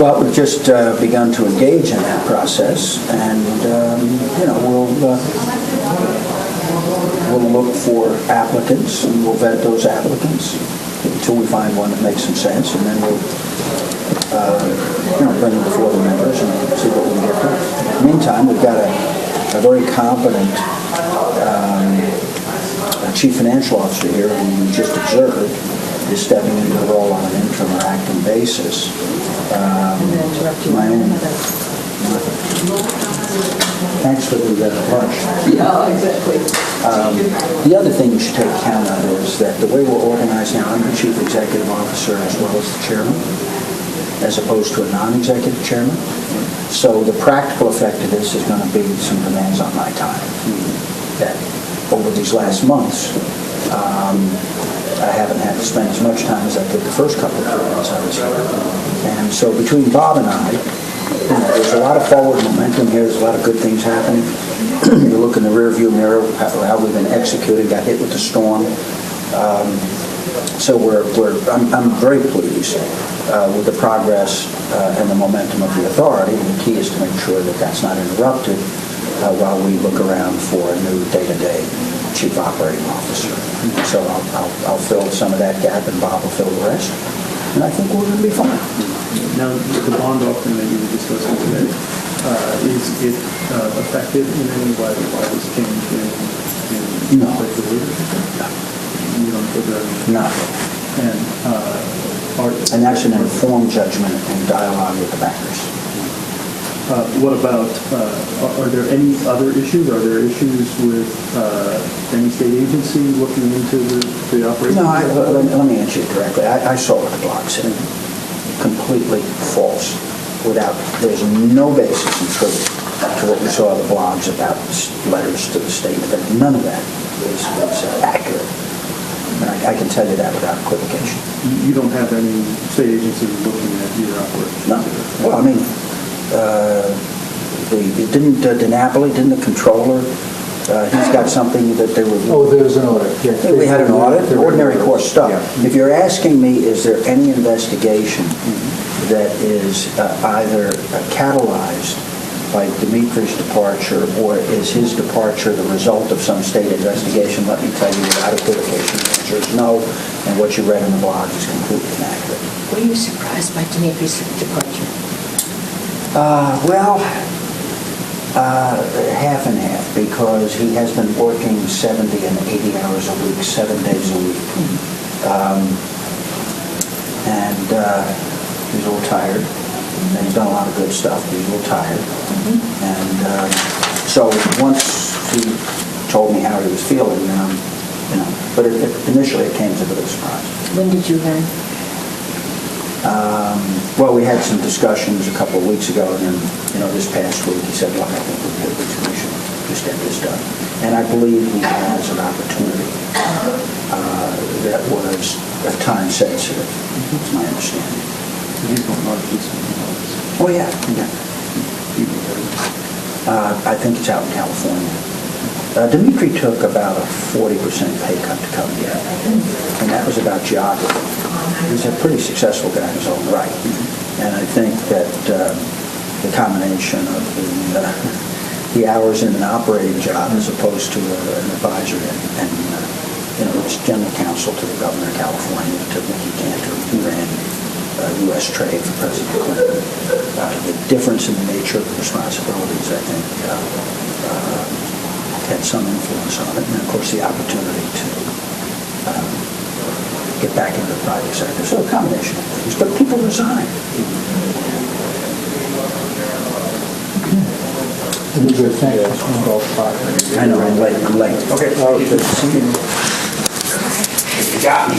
Well, we've just begun to engage in that process, and we'll look for applicants, and we'll vet those applicants until we find one that makes some sense, and then we'll bring them before the members and see what we can get done. In the meantime, we've got a very competent chief financial officer here, who you just observed is stepping into the role on an interim or acting basis. Thanks for the lunch. Yeah, exactly. The other thing you should take account of is that the way we're organized now, I'm the chief executive officer as well as the chairman, as opposed to a non-executive chairman. So the practical effect of this is going to be some demands on my time. That over these last months, I haven't had to spend as much time as I did the first couple of periods I was here. And so between Bob and I, there's a lot of forward momentum here. There's a lot of good things happening. You look in the rearview mirror, how we've been executing, got hit with the storm. So I'm very pleased with the progress and the momentum of the authority. And the key is to make sure that that's not interrupted while we look around for a new day-to-day chief operating officer. So I'll fill some of that gap, and Bob will fill the rest. And I think we're going to be fine. Now, the bond offering that you were discussing today, is it effective in any way by this change in No. the leadership? You don't put that in? No. And that's an informed judgment and dialogue with the bankers. What about, are there any other issues? Are there issues with any state agency looking into the operation? No, let me answer you directly. I saw what the blog said. Completely false. There's no basis in truth to what we saw in the blogs about letters to the state. None of that is accurate. And I can tell you that without equivocation. You don't have any state agency looking at your operation? No. Well, I mean, didn't the controller, he's got something that they were... Oh, there's an audit. Yeah. We had an audit, ordinary course stuff. Yeah. If you're asking me, is there any investigation that is either catalyzed by Demetri's departure, or is his departure the result of some state investigation, let me tell you without equivocation, the answer is no, and what you read in the blog is completely inaccurate. Were you surprised by Demetri's departure? Half and half, because he has been working 70 and 80 hours a week, 7 days a week. And he's a little tired. And he's done a lot of good stuff, but he's a little tired. And so once he told me how he was feeling, but initially it came as a bit of a surprise. When did you learn? Well, we had some discussions a couple of weeks ago, and then, this past week, he said, look, I think we should just get this done. And I believe he has an opportunity that was at times sensitive. That's my understanding. He's going on to Oh, yeah. I think it's out in California. Demetri took about a 40% pay cut to come here, and that was about geography. He's a pretty successful guy in his own right, and I think that the combination of the hours in an operating job as opposed to an advisor and it's general counsel to the governor of California, to Mickey Cantor, who ran U.S. trade for President Clinton. The difference in the nature of the responsibilities, I think, had some influence on it, and of course the opportunity to get back into the private sector. So a combination of things, but people resign. Good, thank you. I know, I'm late. Okay. You got me.